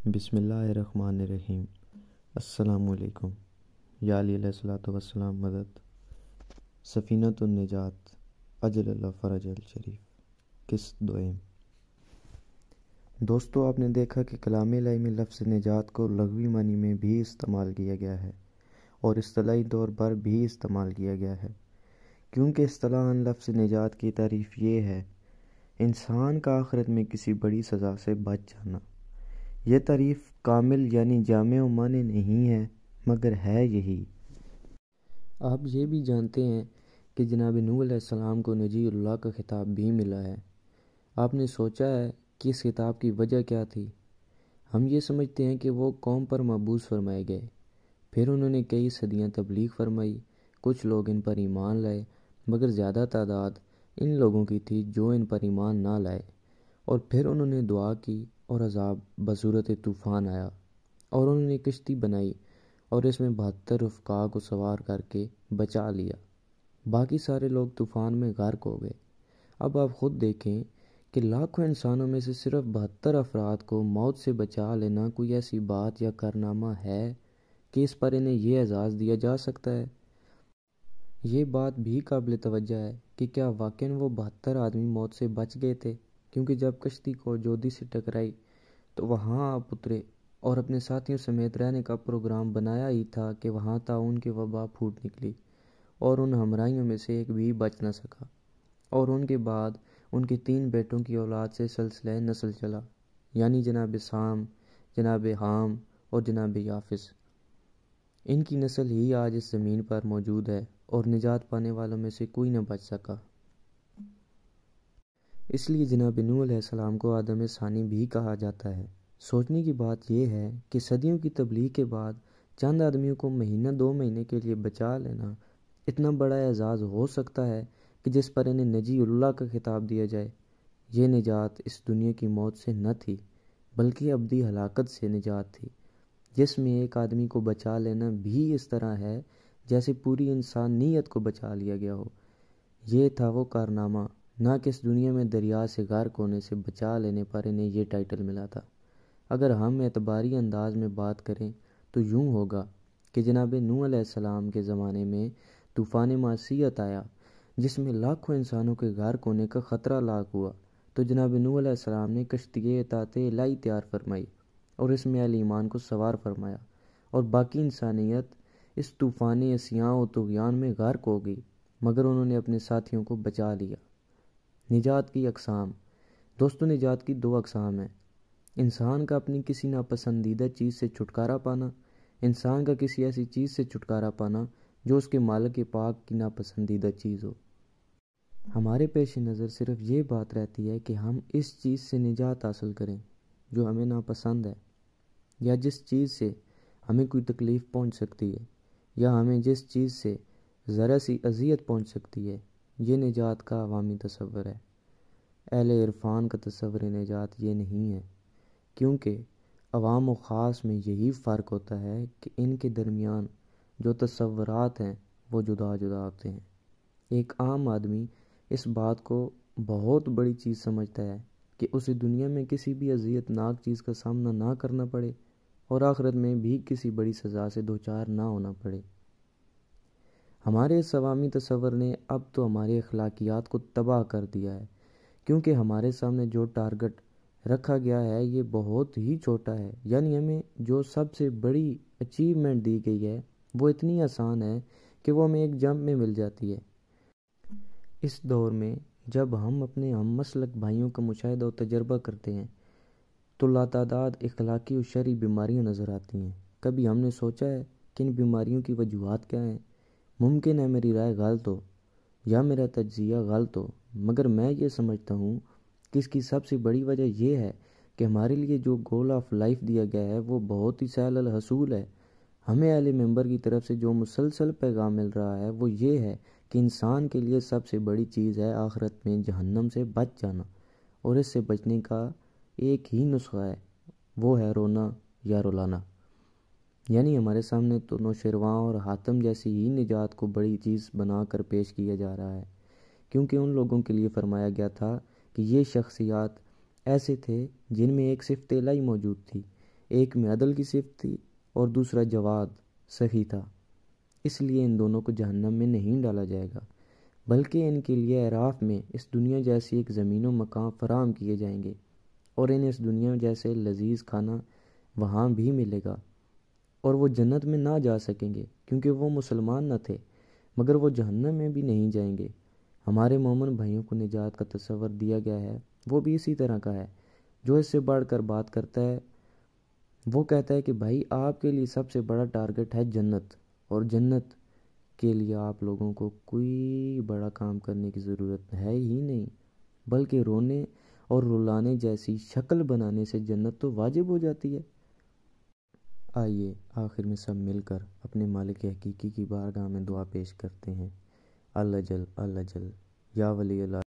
بسم اللہ الرحمن الرحیم۔ السلام علیکم۔ یا علی علیہ الصلوۃ والسلام مدد۔ سفینۃ النجات اجل اللہ فرج الشریف، قسط دوئم۔ دوستو، آپ نے دیکھا کہ کلام الہی میں لفظ نجات کو لغوی معنی میں بھی استعمال کیا گیا ہے اور اصطلاحی طور پر بھی استعمال کیا گیا ہے، کیونکہ اصطلاحاً لفظ نجات کی تعریف یہ ہے: انسان کا آخرت میں کسی بڑی سزا سے بچ جانا۔ یہ تعریف کامل یعنی جامع و مانع نہیں ہے، مگر ہے یہی۔ آپ یہ بھی جانتے ہیں کہ جناب نوح علیہ السلام کو نجی اللہ کا خطاب بھی ملا ہے۔ آپ نے سوچا ہے کہ اس خطاب کی وجہ کیا تھی؟ ہم یہ سمجھتے ہیں کہ وہ قوم پر مبعوث فرمائے گئے، پھر انہوں نے کئی صدیاں تبلیغ فرمائی، کچھ لوگ ان پر ایمان لائے، مگر زیادہ تعداد ان لوگوں کی تھی جو ان پر ایمان نہ لائے، اور پھر انہوں نے دعا کی اور عذاب بصورت طوفان آیا، اور انہوں نے کشتی بنائی اور اس میں 72 رفقاء کو سوار کر کے بچا لیا۔ باقی سارے لوگ طوفان میں غرق ہو گئے۔ اب آپ خود دیکھیں کہ لاکھوں انسانوں میں سے صرف 72 افراد کو موت سے بچا لینا کوئی ایسی بات یا کارنامہ ہے کہ اس پر انہیں یہ اعزاز دیا جا سکتا ہے؟ یہ بات بھی قابل توجہ ہے کہ کیا واقعاً وہ 72 آدمی موت سے بچ گئے تھے؟ کیونکہ جب کشتی کو جودی سے ٹکرائی تو وہاں آپ اترے اور اپنے ساتھیوں سمیت رہنے کا پروگرام بنایا ہی تھا کہ وہاں طاعون کی وبا پھوٹ نکلی اور ان ہمراہیوں میں سے ایک بھی بچ نہ سکا، اور ان کے بعد ان کے 3 بیٹوں کی اولاد سے سلسلہ نسل چلا، یعنی جناب سام، جناب حام اور جناب یافس۔ ان کی نسل ہی آج اس زمین پر موجود ہے اور نجات پانے والوں میں سے کوئی نہ بچ سکا۔ اس لیے جناب نوح علیہ السلام کو آدم ثانی بھی کہا جاتا ہے۔ سوچنے کی بات یہ ہے کہ صدیوں کی تبلیغ کے بعد چند آدمیوں کو مہینہ 2 مہینے کے لیے بچا لینا اتنا بڑا اعزاز ہو سکتا ہے کہ جس پر انہیں نجی اللہ کا خطاب دیا جائے۔ یہ نجات اس دنیا کی موت سے نہ تھی، بلکہ ابدی ہلاکت سے نجات تھی، جس میں ایک آدمی کو بچا لینا بھی اس طرح ہے جیسے پوری انسانیت کو بچا لیا گیا ہو۔ یہ تھا وہ کارنامہ، نہ کہ اس دنیا میں دریا سے غرق ہونے سے بچا لینے پر انہیں یہ ٹائٹل ملا تھا۔ اگر ہم اعتباری انداز میں بات کریں تو یوں ہوگا کہ جناب نوح علیہ السلام کے زمانے میں طوفان معصیت آیا جس میں لاکھوں انسانوں کے غرق ہونے کا خطرہ لاحق ہوا، تو جناب نوح علیہ السلام نے کشتی اطاعت الہی تیار فرمائی اور اس میں اہل ایمان کو سوار فرمایا، اور باقی انسانیت اس طوفان عصیاں و طغیان میں غرق ہو گئی، مگر انہوں نے اپنے ساتھیوں کو بچا لیا۔ نجات کی اقسام۔ دوستو، نجات کی 2 اقسام ہیں: انسان کا اپنی کسی ناپسندیدہ چیز سے چھٹکارا پانا، انسان کا کسی ایسی چیز سے چھٹکارا پانا جو اس کے مالک پاک کی ناپسندیدہ چیز ہو۔ ہمارے پیش نظر صرف یہ بات رہتی ہے کہ ہم اس چیز سے نجات حاصل کریں جو ہمیں ناپسند ہے، یا جس چیز سے ہمیں کوئی تکلیف پہنچ سکتی ہے، یا ہمیں جس چیز سے ذرا سی اذیت پہنچ سکتی ہے۔ یہ نجات کا عوامی تصور ہے۔ اہل عرفان کا تصور نجات یہ نہیں ہے، کیونکہ عوام و خاص میں یہی فرق ہوتا ہے کہ ان کے درمیان جو تصورات ہیں وہ جدا جدا ہوتے ہیں۔ ایک عام آدمی اس بات کو بہت بڑی چیز سمجھتا ہے کہ اسے دنیا میں کسی بھی اذیت ناک چیز کا سامنا نہ کرنا پڑے اور آخرت میں بھی کسی بڑی سزا سے دوچار نہ ہونا پڑے۔ ہمارے اس عوامی تصور نے اب تو ہماری اخلاقیات کو تباہ کر دیا ہے، کیونکہ ہمارے سامنے جو ٹارگٹ رکھا گیا ہے یہ بہت ہی چھوٹا ہے، یعنی ہمیں جو سب سے بڑی اچیومنٹ دی گئی ہے وہ اتنی آسان ہے کہ وہ ہمیں ایک جمپ میں مل جاتی ہے۔ اس دور میں جب ہم اپنے ہم مسلک بھائیوں کا مشاہدہ و تجربہ کرتے ہیں تو لاتعداد اخلاقی و شرعی بیماریاں نظر آتی ہیں۔ کبھی ہم نے سوچا ہے کہ ان بیماریوں کی وجوہات کیا ہیں؟ ممکن ہے میری رائے غلط ہو یا میرا تجزیہ غلط ہو، مگر میں یہ سمجھتا ہوں کہ اس کی سب سے بڑی وجہ یہ ہے کہ ہمارے لیے جو گول آف لائف دیا گیا ہے وہ بہت ہی سہل الحصول ہے۔ ہمیں اہل منبر کی طرف سے جو مسلسل پیغام مل رہا ہے وہ یہ ہے کہ انسان کے لیے سب سے بڑی چیز ہے آخرت میں جہنم سے بچ جانا، اور اس سے بچنے کا ایک ہی نسخہ ہے، وہ ہے رونا یا رلانا۔ یعنی ہمارے سامنے تو نوشیروان اور حاتم جیسی ہی نجات کو بڑی چیز بنا کر پیش کیا جا رہا ہے کیونکہ ان لوگوں کے لیے فرمایا گیا تھا کہ یہ شخصیات ایسے تھے جن میں ایک صفت الہی موجود تھی، ایک میں عدل کی صفت تھی اور دوسرا جواد سخی تھا۔ اس لیے ان دونوں کو جہنم میں نہیں ڈالا جائے گا، بلکہ ان کے لیے اعراف میں اس دنیا جیسی ایک زمین و مکان فراہم کیے جائیں گے، اور انہیں اس دنیا جیسے لذیذ کھانا وہاں بھی ملے گا، اور وہ جنت میں نہ جا سکیں گے کیونکہ وہ مسلمان نہ تھے، مگر وہ جہنم میں بھی نہیں جائیں گے۔ ہمارے مومن بھائیوں کو نجات کا تصور دیا گیا ہے، وہ بھی اسی طرح کا ہے۔ جو اس سے بڑھ کر بات کرتا ہے وہ کہتا ہے کہ بھائی آپ کے لیے سب سے بڑا ٹارگٹ ہے جنت، اور جنت کے لیے آپ لوگوں کو کوئی بڑا کام کرنے کی ضرورت ہے ہی نہیں، بلکہ رونے اور رلانے جیسی شکل بنانے سے جنت تو واجب ہو جاتی ہے۔ آئیے آخر میں سب مل کر اپنے مالک حقیقی کی بارگاہ میں دعا پیش کرتے ہیں۔ اللہ جل اللہ جل، یا ولی اللہ